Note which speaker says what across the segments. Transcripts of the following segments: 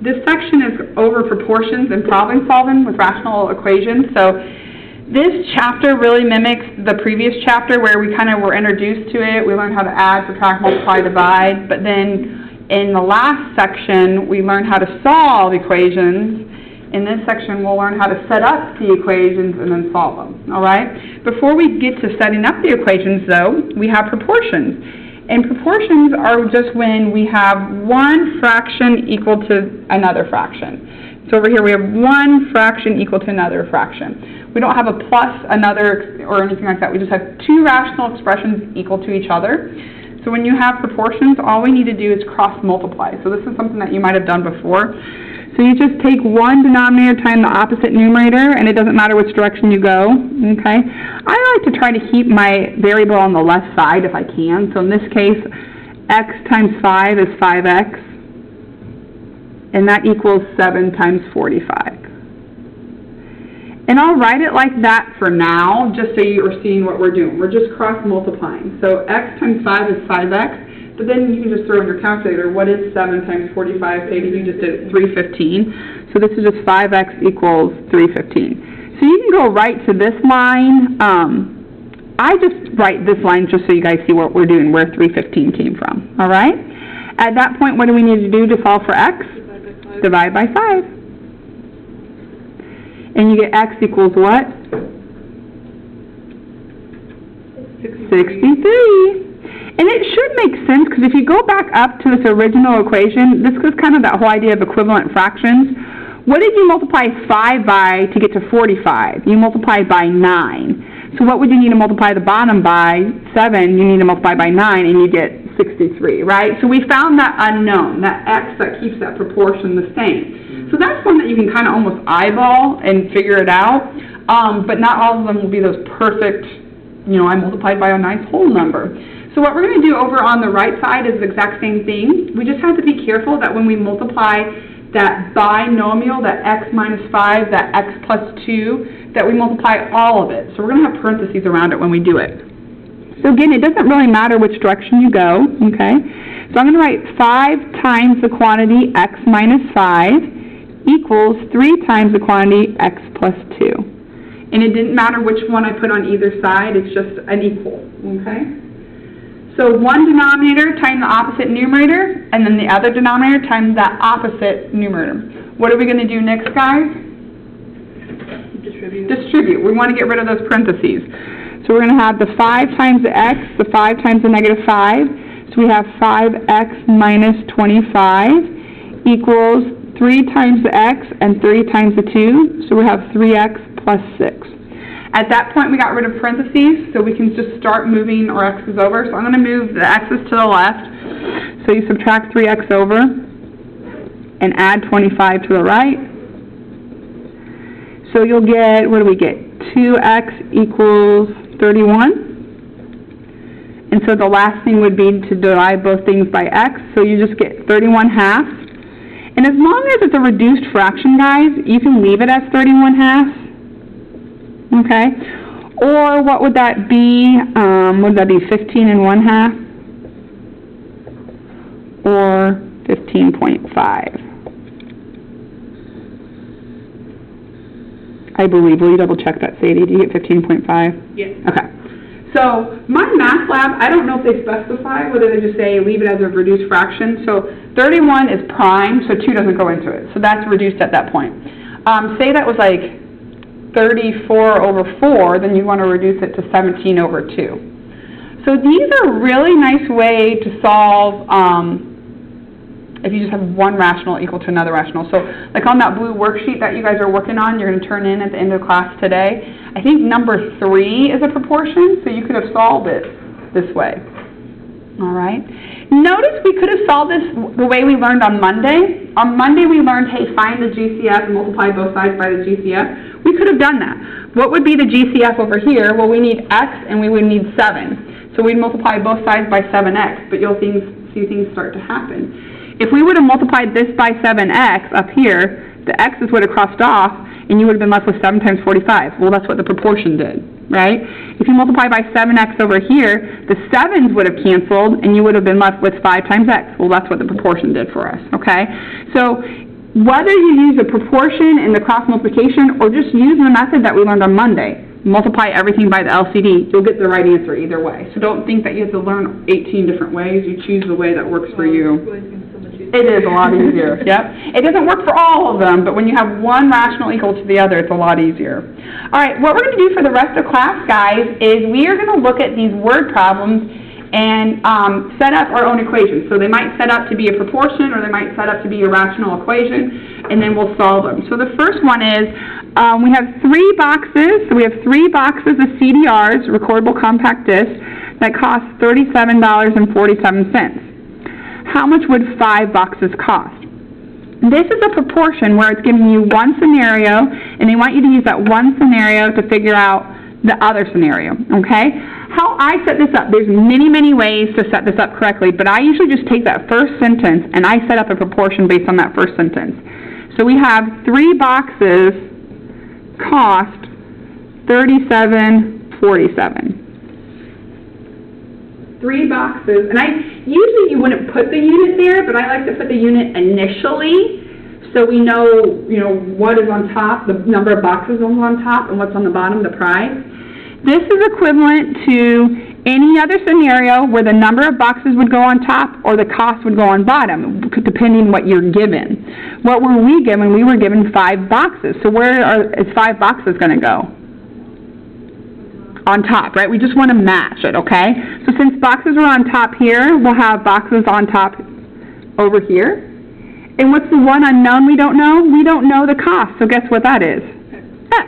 Speaker 1: This section is over proportions and problem solving with rational equations. So this chapter really mimics the previous chapter where we kind of were introduced to it. We learned how to add, subtract, multiply, divide. But then in the last section, we learned how to solve equations. In this section, we'll learn how to set up the equations and then solve them. All right? Before we get to setting up the equations, though, we have proportions. And proportions are just when we have one fraction equal to another fraction. So over here we have one fraction equal to another fraction. We don't have a plus another or anything like that. We just have two rational expressions equal to each other. So when you have proportions, all we need to do is cross multiply. So this is something that you might have done before. So you just take one denominator times the opposite numerator, and it doesn't matter which direction you go, okay? I like to try to keep my variable on the left side if I can. So in this case, x times 5 is 5x, and that equals 7 times 45. And I'll write it like that for now, just so you're seeing what we're doing. We're just cross-multiplying. So x times 5 is 5x. But then you can just throw in your calculator, what is 7 times 45? Maybe you just did 315. So this is just 5x equals 315. So you can go right to this line. I just write this line just so you guys see what we're doing, where 315 came from. All right? At that point, what do we need to do to solve for x? Divide by 5. And you get x equals what? 63. And it should make sense, because if you go back up to this original equation, this was kind of that whole idea of equivalent fractions. What did you multiply 5 by to get to 45? You multiplied by 9. So what would you need to multiply the bottom by? 7. You need to multiply by 9, and you get 63, right? So we found that unknown, that x that keeps that proportion the same. So that's one that you can kind of almost eyeball and figure it out. But not all of them will be those perfect, you know, I multiplied by a nice whole number. So what we're going to do over on the right side is the exact same thing. We just have to be careful that when we multiply that binomial, that x minus 5, that x plus 2, that we multiply all of it. So we're going to have parentheses around it when we do it. So again, it doesn't really matter which direction you go, okay? So I'm going to write 5 times the quantity x minus 5 equals 3 times the quantity x plus 2. And it didn't matter which one I put on either side, it's just an equal, okay? So one denominator times the opposite numerator, and then the other denominator times the opposite numerator. What are we going to do next, guys? Distribute. We want to get rid of those parentheses. So we're going to have the 5 times the x, the 5 times the negative 5. So we have 5x minus 25 equals 3 times the x and 3 times the 2. So we have 3x plus 6. At that point, we got rid of parentheses, so we can just start moving our x's over. So I'm going to move the x's to the left. So you subtract 3x over and add 25 to the right. So you'll get, what do we get? 2x equals 31. And so the last thing would be to divide both things by x. So you just get 31 halves. And as long as it's a reduced fraction, guys, you can leave it as 31 halves. Okay, or what would that be? Would that be 15 and 1/2? Or 15.5? I believe. Will you double check that, Sadie? Do you get 15.5?
Speaker 2: Yes.
Speaker 1: Okay. So my math lab, I don't know if they specify whether they just say leave it as a reduced fraction. So 31 is prime, so 2 doesn't go into it. So that's reduced at that point. Say that was like 34 over 4, then you want to reduce it to 17 over 2. So these are a really nice way to solve if you just have one rational equal to another rational. So like on that blue worksheet that you guys are working on, you're going to turn in at the end of class today, I think number 3 is a proportion, so you could have solved it this way. All right. Notice we could have solved this the way we learned on Monday. On Monday we learned, hey, find the GCF and multiply both sides by the GCF. We could have done that. What would be the GCF over here? Well, we need x and we would need 7. So we'd multiply both sides by 7x, but you'll see things start to happen. If we would have multiplied this by 7x up here, the x's would have crossed off, and you would have been left with 7 times 45. Well, that's what the proportion did, right? If you multiply by 7x over here, the 7's would have canceled, and you would have been left with 5 times x. Well, that's what the proportion did for us, okay? So Whether you use a proportion in the cross multiplication or just use the method that we learned on Monday, multiply everything by the LCD, you'll get the right answer either way. So don't think that you have to learn 18 different ways. You choose the way that works for you. It is a lot easier. Yep. It doesn't work for all of them, but when you have one rational equal to the other, it's a lot easier. All right, what we're going to do for the rest of class, guys, is we are going to look at these word problems and set up our own equations. So they might set up to be a proportion, or they might set up to be a rational equation, and then we'll solve them. So the first one is, we have 3 boxes. So we have 3 boxes of CDRs, recordable compact discs, that cost $37.47. How much would 5 boxes cost? This is a proportion where it's giving you one scenario, and they want you to use that one scenario to figure out the other scenario, okay? How I set this up, there's many, many ways to set this up correctly, but I usually just take that first sentence and I set up a proportion based on that first sentence. So we have 3 boxes cost $37.47. 3 boxes, and usually you wouldn't put the unit there, but I like to put the unit initially so we know, what is on top, the number of boxes on top, and what's on the bottom, the price. This is equivalent to any other scenario where the number of boxes would go on top or the cost would go on bottom, depending what you're given. What were we given? We were given 5 boxes. So where is 5 boxes going to go? On top, right? We just want to match it, okay? So since boxes are on top here, we'll have boxes on top over here. And what's the one unknown we don't know? We don't know the cost, so guess what that is? X.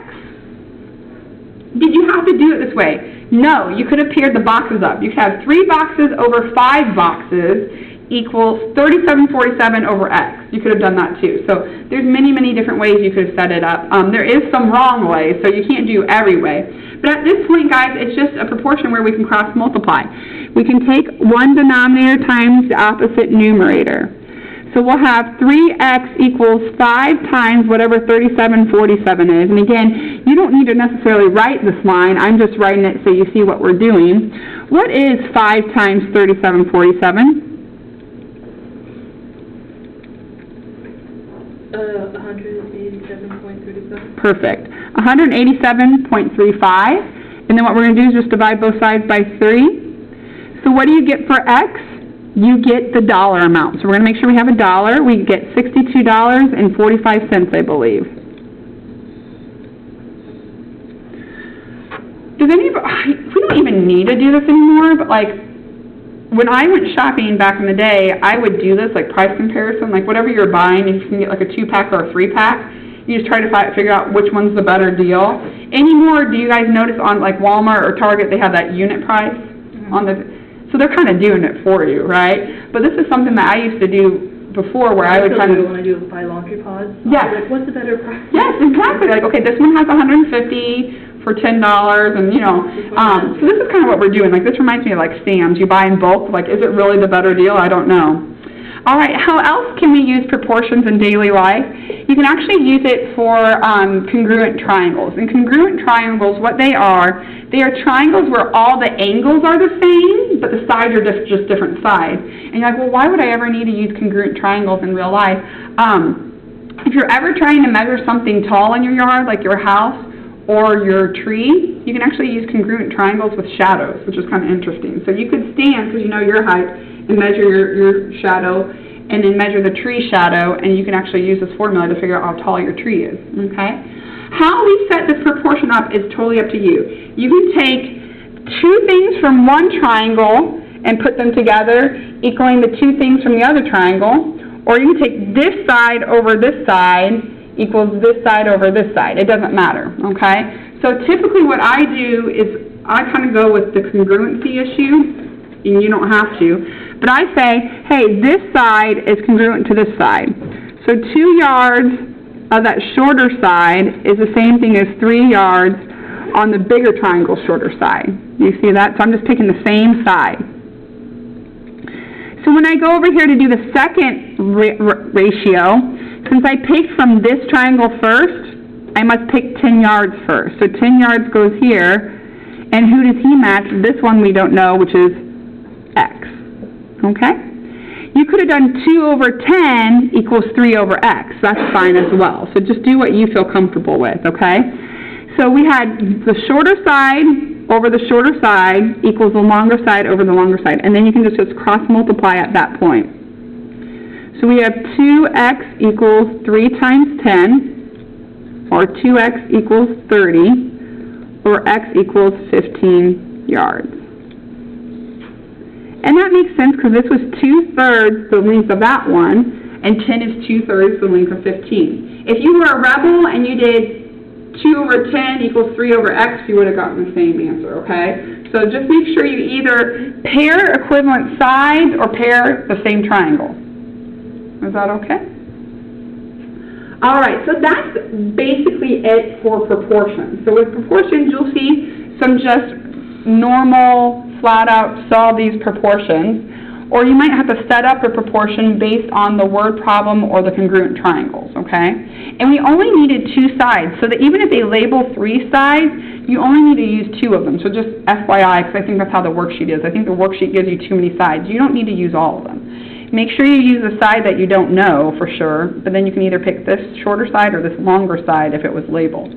Speaker 1: Did you have to do it this way? No, you could have paired the boxes up. You could have 3 boxes over 5 boxes equals $37.47 over X. You could have done that too. So there's many, many different ways you could have set it up. There is some wrong ways, so you can't do every way. But at this point, guys, it's just a proportion where we can cross multiply. We can take one denominator times the opposite numerator. So we'll have 3x equals 5 times whatever 37.47 is. And again, you don't need to necessarily write this line. I'm just writing it so you see what we're doing. What is 5 times 37.47?
Speaker 2: 187.35.
Speaker 1: Perfect. 187.35. And then what we're going to do is just divide both sides by 3. So what do you get for x? You get the dollar amount. So we're going to make sure we have a dollar. We get $62.45, I believe. We don't even need to do this anymore, but like, when I went shopping back in the day, I would do this, like price comparison, like whatever you're buying, if you can get like a 2-pack or a 3-pack, you just try to figure out which one's the better deal. Anymore, do you guys notice on like Walmart or Target, they have that unit price on the, so they're kind of doing it for you, right? But this is something that I used to do before where I would kind of,
Speaker 2: when I do buy laundry pods,
Speaker 1: yes.
Speaker 2: Like, what's the better price?
Speaker 1: Yes, exactly. Like, okay, this one has 150 for $10, and so this is kind of what we're doing. Like, this reminds me of like stamps. You buy in bulk. Like, is it really the better deal? I don't know. All right, how else can we use proportions in daily life? You can actually use it for congruent triangles. And congruent triangles, what they are triangles where all the angles are the same, but the sides are just different sides. And you're like, well, why would I ever need to use congruent triangles in real life? If you're ever trying to measure something tall in your yard, like your house or your tree, you can actually use congruent triangles with shadows, which is kind of interesting. So you could stand, because you know your height, and measure your shadow, and then measure the tree shadow, and you can actually use this formula to figure out how tall your tree is, okay? How we set this proportion up is totally up to you. You can take 2 things from one triangle and put them together, equaling the 2 things from the other triangle, or you can take this side over this side equals this side over this side. It doesn't matter, okay? So typically what I do is I kind of go with the congruency issue, and you don't have to. But I say, hey, this side is congruent to this side. So 2 yards of that shorter side is the same thing as 3 yards on the bigger triangle shorter side. You see that? So I'm just picking the same side. So when I go over here to do the second ratio, since I picked from this triangle first, I must pick 10 yards first. So 10 yards goes here, and who does he match? This one we don't know, which is X. Okay? You could have done 2 over 10 equals 3 over x. That's fine as well. So just do what you feel comfortable with, okay? So we had the shorter side over the shorter side equals the longer side over the longer side. And then you can just cross multiply at that point. So we have 2x equals 3 times 10, or 2x equals 30, or x equals 15 yards. And that makes sense because this was 2/3 the length of that one, and 10 is 2/3 the length of 15. If you were a rebel and you did 2 over 10 equals 3 over x, you would have gotten the same answer, okay? So just make sure you either pair equivalent sides or pair the same triangle. Is that okay? All right, so that's basically it for proportions. So with proportions, you'll see some just normal, flat-out solve these proportions, or you might have to set up a proportion based on the word problem or the congruent triangles, okay? And we only needed 2 sides, so that even if they label 3 sides, you only need to use 2 of them. So just FYI, because I think that's how the worksheet is. I think the worksheet gives you too many sides. You don't need to use all of them. Make sure you use the side that you don't know for sure, but then you can either pick this shorter side or this longer side if it was labeled.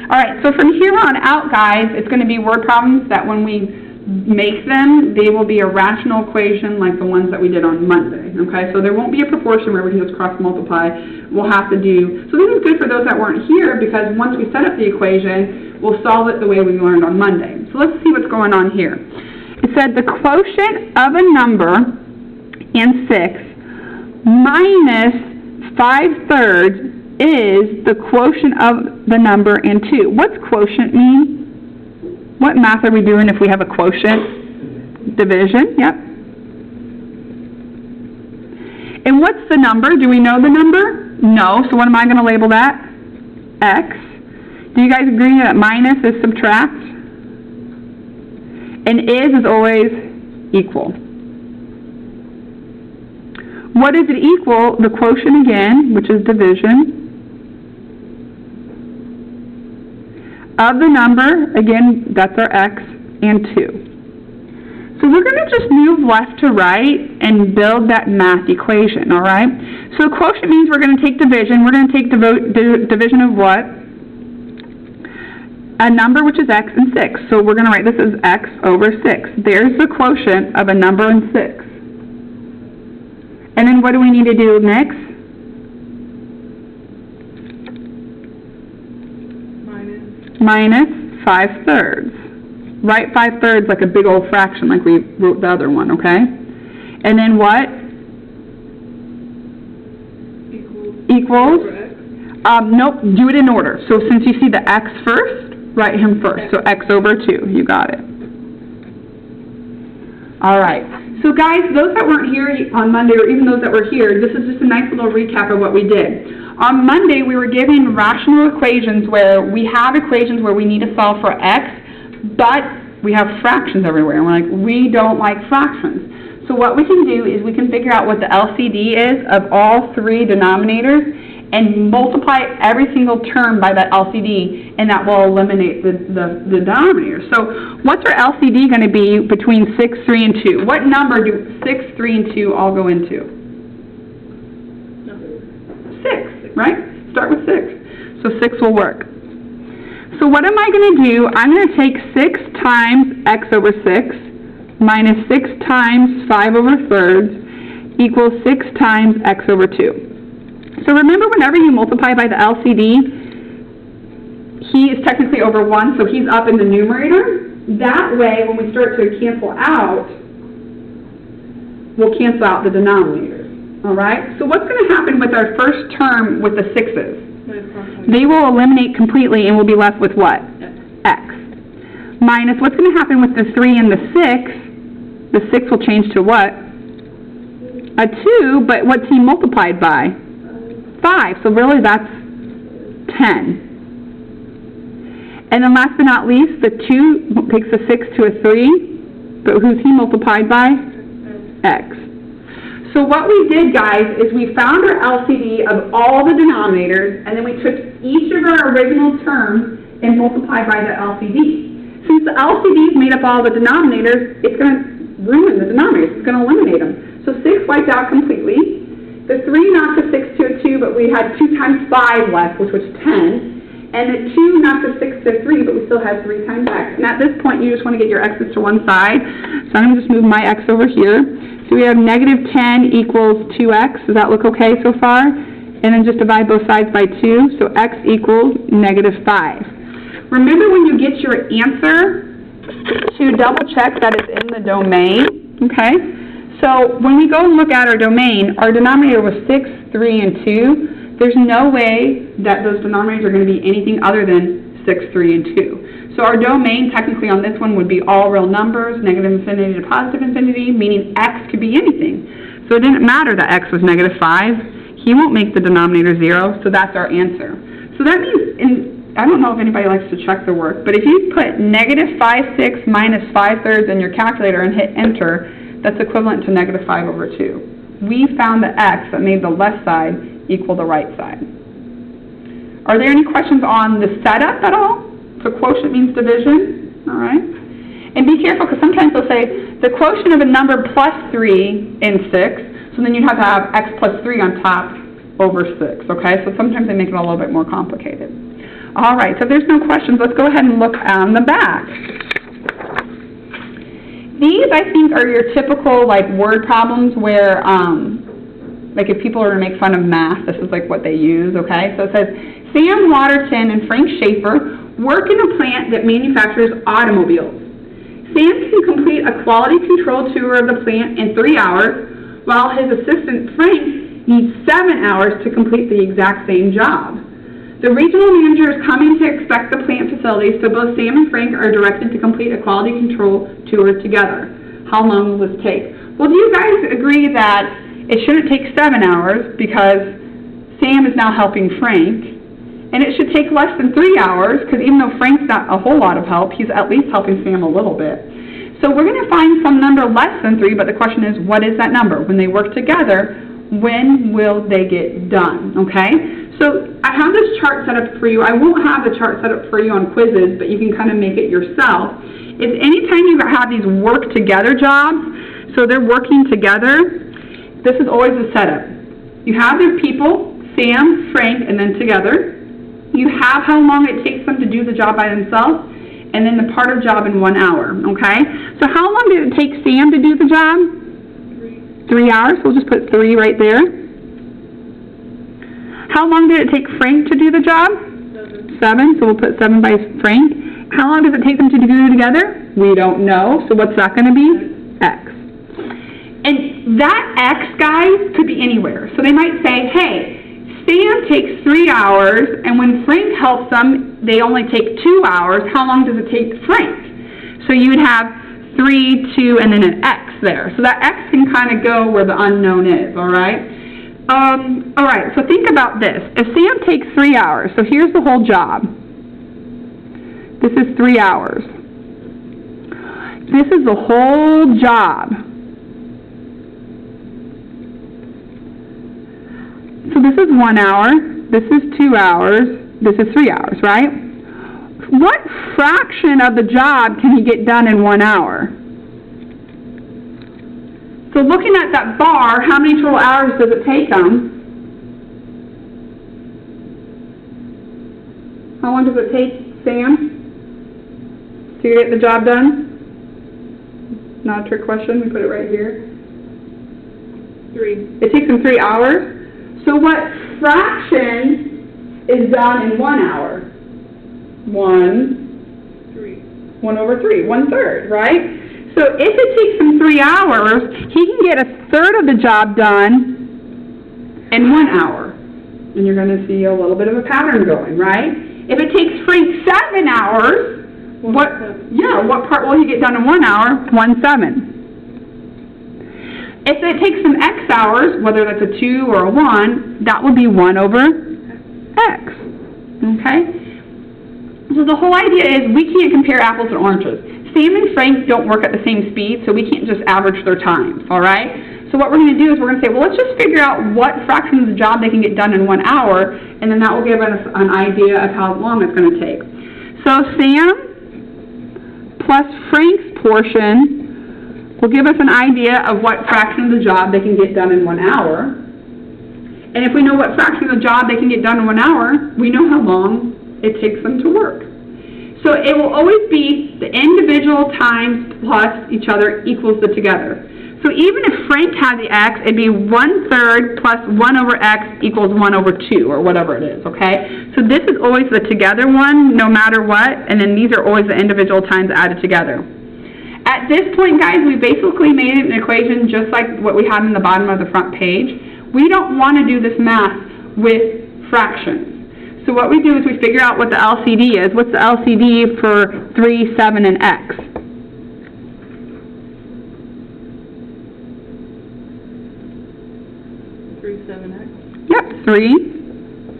Speaker 1: All right, so from here on out, guys, it's going to be word problems that when we make them, they will be a rational equation like the ones that we did on Monday, okay? So there won't be a proportion where we can just cross multiply. We'll have to do, so this is good for those that weren't here because once we set up the equation, we'll solve it the way we learned on Monday. So let's see what's going on here. It said the quotient of a number and 6 minus 5/3 is the quotient of the number and 2. What's quotient mean? What math are we doing if we have a quotient? Division, yep. And what's the number? Do we know the number? No, so what am I going to label that? X. Do you guys agree that minus is subtract? And is always equal. What does it equal? The quotient again, which is division, of the number, again, that's our x, and 2. So we're going to just move left to right and build that math equation, all right? So quotient means we're going to take division. We're going to take division of what? A number, which is x, and 6. So we're going to write this as x over 6. There's the quotient of a number and 6. And then what do we need to do next? Minus 5/3. Write 5/3 like a big old fraction like we wrote the other one, okay? And then what? Equals? Nope, do it in order. So since you see the x first, write him first. So x over 2, you got it. All right. So guys, those that weren't here on Monday, or even those that were here, this is just a nice little recap of what we did. On Monday, we were given rational equations where we have equations where we need to solve for x, but we have fractions everywhere. And we're like, we don't like fractions. So what we can do is we can figure out what the LCD is of all 3 denominators and multiply every single term by that LCD, and that will eliminate the denominator. So what's our LCD going to be between 6, 3, and 2? What number do 6, 3, and 2 all go into? 6, right? Start with 6. So 6 will work. So what am I going to do? I'm going to take 6 times x over 6 minus 6 times 5 over thirds equals 6 times x over 2. So remember, whenever you multiply by the LCD, he is technically over 1, so he's up in the numerator. That way, when we start to cancel out, we'll cancel out the denominators. All right? So what's going to happen with our first term with the 6's? They will eliminate completely, and we'll be left with what? X. Minus, what's going to happen with the 3 and the 6? The 6 will change to what? A 2, but what's he multiplied by? 5, so really that's 10. And then last but not least, the 2 takes a 6 to a 3, but who's he multiplied by? X. So what we did, guys, is we found our LCD of all the denominators, and then we took each of our original terms and multiplied by the LCD. Since the LCD is made up of all the denominators, it's going to ruin the denominators. It's going to eliminate them. So So 6 wiped out completely. The 3 knocked the 6 to a 2, but we had 2 times 5 left, which was 10. And the 2 knocked the 6 to 3, but we still had 3 times x. And at this point, you just want to get your x's to one side. So I'm going to just move my x over here. So we have negative 10 equals 2x. Does that look okay so far? And then just divide both sides by 2. So x equals negative 5. Remember when you get your answer to double check that it's in the domain, okay? So when we go and look at our domain, our denominator was 6, 3, and 2. There's no way that those denominators are going to be anything other than 6, 3, and 2. So our domain technically on this one would be all real numbers, negative infinity to positive infinity, meaning x could be anything. So it didn't matter that x was negative 5. He won't make the denominator 0, so that's our answer. So that means, I don't know if anybody likes to check the work, but if you put negative 5, 6 minus 5/3 in your calculator and hit enter, that's equivalent to negative 5 over 2. We found the x that made the left side equal the right side. Are there any questions on the setup at all? So quotient means division, all right? And be careful, because sometimes they'll say the quotient of a number plus 3 in 6, so then you'd have to have x plus 3 on top over 6, okay? So sometimes they make it a little bit more complicated. All right, so if there's no questions, let's go ahead and look on the back. These, I think, are your typical, like, word problems where, like, if people are to make fun of math, this is, like, what they use, okay? So it says, Sam Waterton and Frank Schaefer work in a plant that manufactures automobiles. Sam can complete a quality control tour of the plant in 3 hours, while his assistant, Frank, needs 7 hours to complete the exact same job. The regional manager is coming to inspect the plant facility, so both Sam and Frank are directed to complete a quality control tour together. How long will this take? Well, do you guys agree that it shouldn't take 7 hours because Sam is now helping Frank, and it should take less than 3 hours because even though Frank's not a whole lot of help, he's at least helping Sam a little bit. So we're going to find some number less than 3, but the question is, what is that number? When they work together, when will they get done, okay? So I have this chart set up for you. I won't have the chart set up for you on quizzes, but you can kind of make it yourself. If anytime you have these work together jobs, so they're working together, this is always the setup. You have their people, Sam, Frank, and then together. You have how long it takes them to do the job by themselves, and then the part of job in 1 hour, okay? So how long did it take Sam to do the job? 3 hours, so we'll just put 3 right there. How long did it take Frank to do the job? 7, so we'll put 7 by Frank. How long does it take them to do it together? We don't know, so what's that going to be? X. And that X, guys, could be anywhere. So they might say, hey, Sam takes 3 hours, and when Frank helps them, they only take 2 hours. How long does it take Frank? So you would have 3, 2, and then an X there. So that X can kind of go where the unknown is, all right? All right, so think about this. If Sam takes 3 hours, so here's the whole job. This is 3 hours. This is the whole job. So this is 1 hour, this is 2 hours, this is 3 hours, right? What fraction of the job can he get done in 1 hour? So looking at that bar, how many total hours does it take them? How long does it take, Sam, to get the job done? Not a trick question, we put it right here. 3. It takes them 3 hours. So what fraction is done in 1 hour? 1 over 3, 1/3, right? So if it takes him 3 hours, he can get 1/3 of the job done in 1 hour. And you're going to see a little bit of a pattern going, right? If it takes Frank 7 hours, what part will he get done in 1 hour? 1/7. If it takes him X hours, whether that's a 2 or a 1, that would be 1 over X. Okay? So the whole idea is we can't compare apples and oranges. Sam and Frank don't work at the same speed, so we can't just average their times, all right? So what we're going to do is we're going to say, well, let's just figure out what fraction of the job they can get done in 1 hour, and then that will give us an idea of how long it's going to take. So Sam plus Frank's portion will give us an idea of what fraction of the job they can get done in 1 hour. And if we know what fraction of the job they can get done in 1 hour, we know how long it takes them to work. So it will always be the individual times plus each other equals the together. So even if Frank had the x, it'd be 1/3 plus 1 over x equals 1 over 2, or whatever it is, okay? So this is always the together one, no matter what, and then these are always the individual times added together. At this point, guys, we basically made an equation just like what we had in the bottom of the front page. We don't want to do this math with fractions. So what we do is we figure out what the LCD is. What's the LCD for 3, 7, and x?
Speaker 2: 3, 7x.
Speaker 1: Yep, 3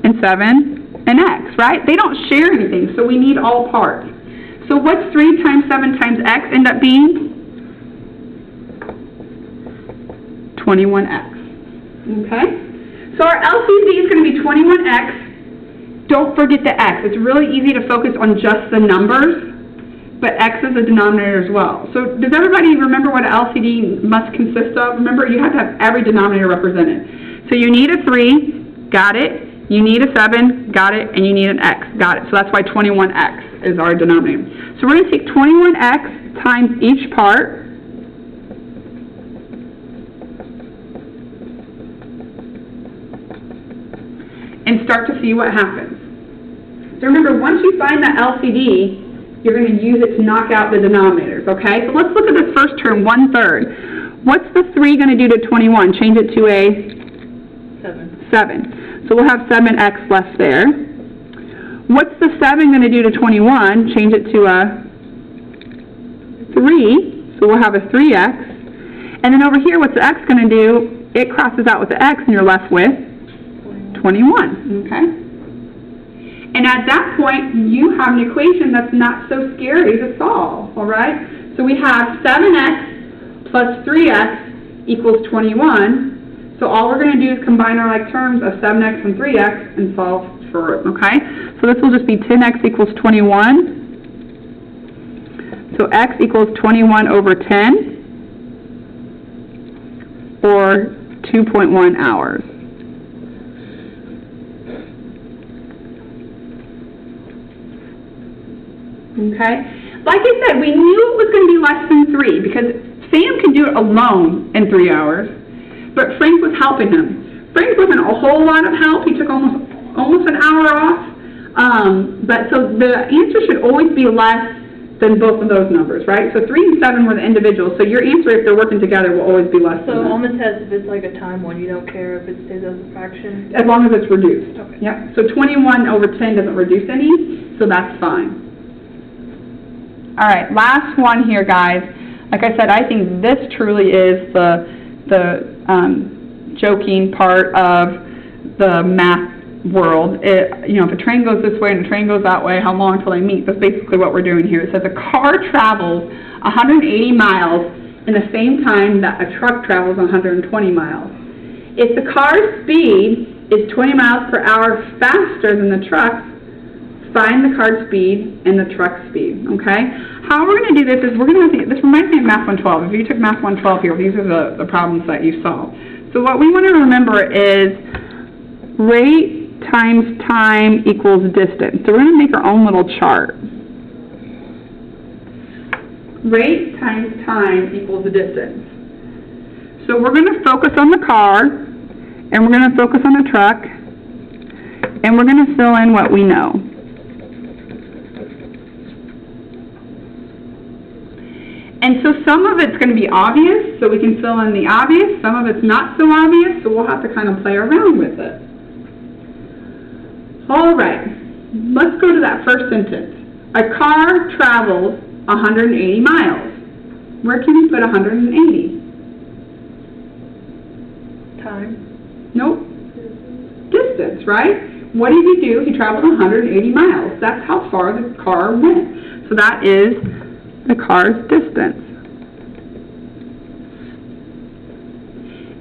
Speaker 1: and 7 and x, right? They don't share anything, so we need all parts. So what's 3 times 7 times x end up being? 21x. Okay? So our LCD is going to be 21x. Don't forget the x. It's really easy to focus on just the numbers, but x is a denominator as well. So does everybody remember what an LCD must consist of? Remember, you have to have every denominator represented. So you need a 3, got it. You need a 7, got it. And you need an x, got it. So that's why 21x is our denominator. So we're going to take 21x times each part. And start to see what happens. So remember, once you find that LCD, you're going to use it to knock out the denominators, okay? So let's look at this first term, 1/3. What's the 3 going to do to 21? Change it to a 7. So we'll have 7x left there. What's the 7 going to do to 21? Change it to a 3. So we'll have a 3x. And then over here, what's the x going to do? It crosses out with the x, and you're left with 21, okay? And at that point, you have an equation that's not so scary to solve, all right? So we have 7x plus 3x equals 21. So all we're going to do is combine our like terms of 7x and 3x and solve for it, okay? So this will just be 10x equals 21. So x equals 21 over 10, or 2.1 hours. Okay? Like I said, we knew it was going to be less than 3 because Sam can do it alone in 3 hours, but Frank was helping him. Frank wasn't a whole lot of help. He took almost an hour off. But so the answer should always be less than both of those numbers, right? So 3 and 7 were the individuals. So your answer, if they're working together, will always be less than that.
Speaker 2: So almost as if it's like a time one, you don't care if it stays as a fraction?
Speaker 1: As long as it's reduced.
Speaker 2: Okay.
Speaker 1: Yep. So 21 over 10 doesn't reduce any, so that's fine. All right, last one here, guys. Like I said, I think this truly is the joking part of the math world. You know, if a train goes this way and a train goes that way, how long till they meet? That's basically what we're doing here. It says a car travels 180 miles in the same time that a truck travels 120 miles. If the car's speed is 20 miles per hour faster than the truck, find the car's speed and the truck's speed, okay? How we're going to do this is we're going to, this reminds me of Math 112. If you took Math 112 here, these are the problems that you solve. So what we want to remember is rate times time equals distance. So we're going to make our own little chart. Rate times time equals the distance. So we're going to focus on the car, and we're going to focus on the truck, and we're going to fill in what we know. And so some of it's going to be obvious, so we can fill in the obvious. Some of it's not so obvious, so we'll have to kind of play around with it. All right, let's go to that first sentence. A car travels 180 miles. Where can you put 180?
Speaker 2: Time.
Speaker 1: Nope. Distance, right? What did he do? He traveled 180 miles. That's how far the car went. So that is the car's distance.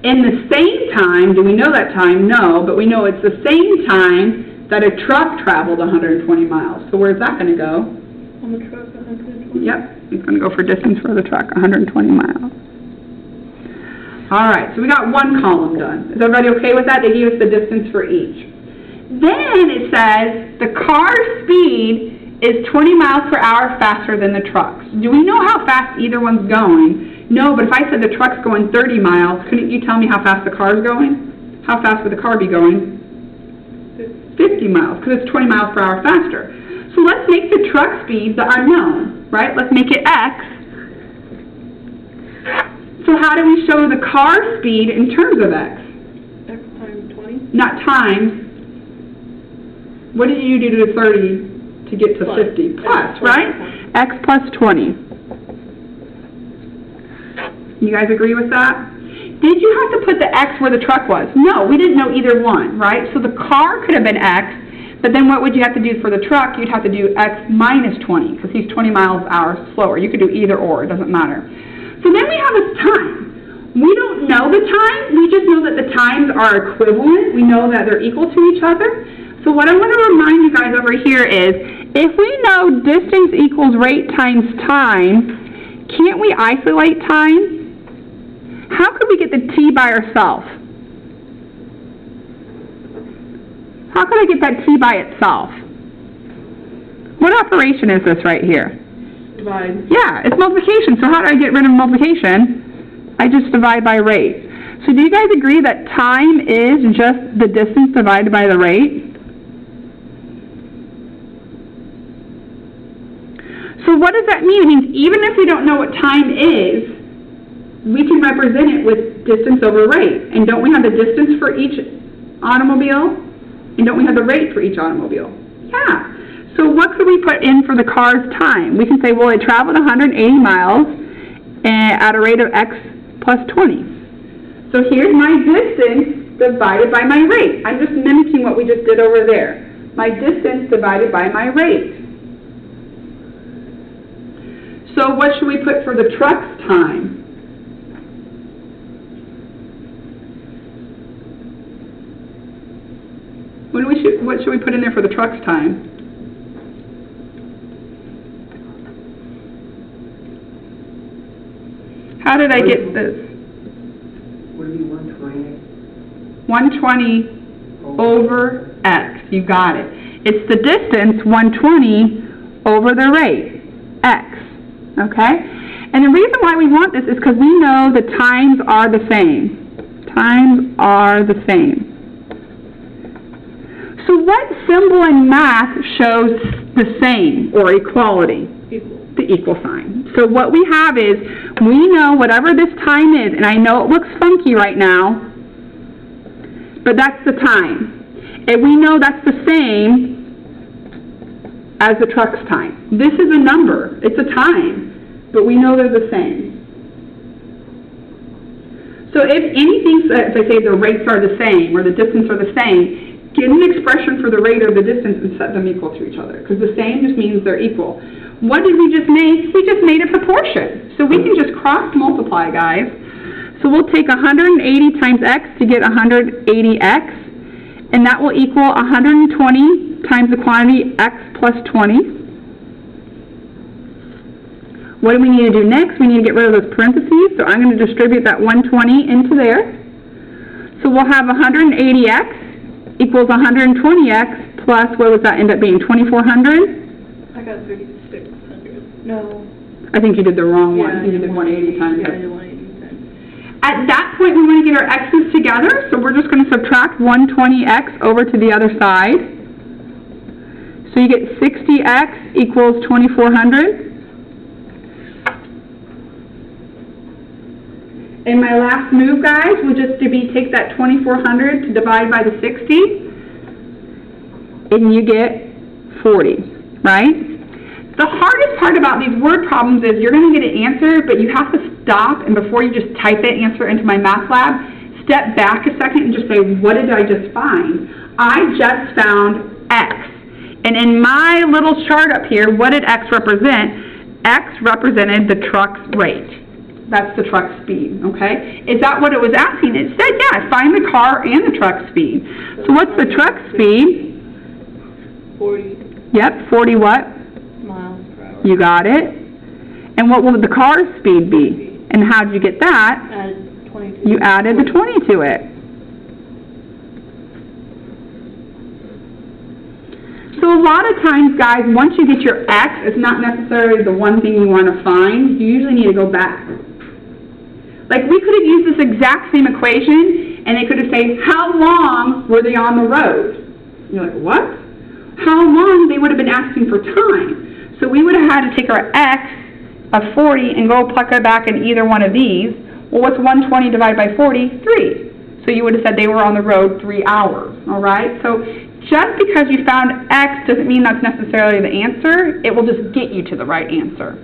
Speaker 1: In the same time, do we know that time? No, but we know it's the same time that a truck traveled 120 miles. So where's that going to go?
Speaker 2: On the truck, 120?
Speaker 1: Yep, it's going to go for distance for the truck, 120 miles. All right, so we got one column done. Is everybody okay with that? They gave us the distance for each. Then it says the car's speed is 20 miles per hour faster than the truck's. Do we know how fast either one's going? No, but if I said the truck's going 30 miles, couldn't you tell me how fast the car's going? How fast would the car be going? 50 miles, because it's 20 miles per hour faster. So let's make the truck speed the unknown, right? Let's make it x. So how do we show the car speed in terms of x?
Speaker 2: X times 20?
Speaker 1: Not times. What did you do to 30 to get to
Speaker 2: Plus.
Speaker 1: 50? Plus, right? X plus 20. You guys agree with that? Did you have to put the x where the truck was? No, we didn't know either one, right? So the car could have been x, but then what would you have to do for the truck? You'd have to do x minus 20, because he's 20 miles an hour slower. You could do either or, it doesn't matter. So then we have this time. We don't know the time, we just know that the times are equivalent. We know that they're equal to each other. So what I want to remind you guys over here is, if we know distance equals rate times time, can't we isolate time? How could we get the t by ourselves? How could I get that t by itself? What operation is this right here?
Speaker 2: Divide.
Speaker 1: Yeah, it's multiplication. So how do I get rid of multiplication? I just divide by rate. So do you guys agree that time is just the distance divided by the rate? So what does that mean? It means even if we don't know what time is, we can represent it with distance over rate. And don't we have the distance for each automobile? And don't we have the rate for each automobile? Yeah. So what could we put in for the car's time? We can say, well, it traveled 180 miles at a rate of x plus 20. So here's my distance divided by my rate. I'm just mimicking what we just did over there. My distance divided by my rate. So what should we put for the truck's time? What should we put in there for the truck's time? How did I get this?
Speaker 3: Would it be 120?
Speaker 1: 120 over x. You got it. It's the distance, 120, over the rate, x. Okay? And the reason why we want this is because we know the times are the same. Times are the same. So what symbol in math shows the same or equality?
Speaker 2: Equal.
Speaker 1: The equal sign. So what we have is, we know whatever this time is, and I know it looks funky right now, but that's the time. And we know that's the same as the truck's time. This is a number. It's a time. But we know they're the same. So if anything, if I say the rates are the same, or the distance are the same, get an expression for the rate or the distance and set them equal to each other. Because the same just means they're equal. What did we just make? We just made a proportion. So we can just cross multiply, guys. So we'll take 180 times x to get 180x. And that will equal 120 times the quantity x plus 20. What do we need to do next? We need to get rid of those parentheses. So I'm going to distribute that 120 into there. So we'll have 180x equals 120x plus, what does that end up being, 2,400?
Speaker 2: I got 3,600. No.
Speaker 1: I think you did the wrong one.
Speaker 2: Yeah,
Speaker 1: I think you did 180 times.
Speaker 2: Yeah, I did 180 times.
Speaker 1: At that point, we want to get our x's together. So we're just going to subtract 120x over to the other side. So you get 60x equals 2,400. And my last move, guys, will just be take that 2,400 to divide by the 60, and you get 40, right? The hardest part about these word problems is you're going to get an answer, but you have to stop, and before you just type that answer into MyMathLab, step back a second and just say, what did I just find? I just found x. And in my little chart up here, what did x represent? X represented the truck's rate. That's the truck speed, okay? Is that what it was asking? It said, yeah, find the car and the truck speed. So what's the truck speed?
Speaker 2: 40
Speaker 1: Yep, 40 what?
Speaker 2: miles per hour.
Speaker 1: You got it. And what will the car's speed be? And how did you get that?
Speaker 2: Add 22.
Speaker 1: You added the 20 to it. So a lot of times, guys, once you get your X, it's not necessarily the one thing you want to find. You usually need to go back. Like, we could have used this exact same equation, and they could have said, how long were they on the road? And you're like, what? How long? They would have been asking for time. So we would have had to take our X of 40 and go plug it back in either one of these. Well, what's 120 divided by 40? 3. So you would have said they were on the road 3 hours, all right? So just because you found X doesn't mean that's necessarily the answer. It will just get you to the right answer.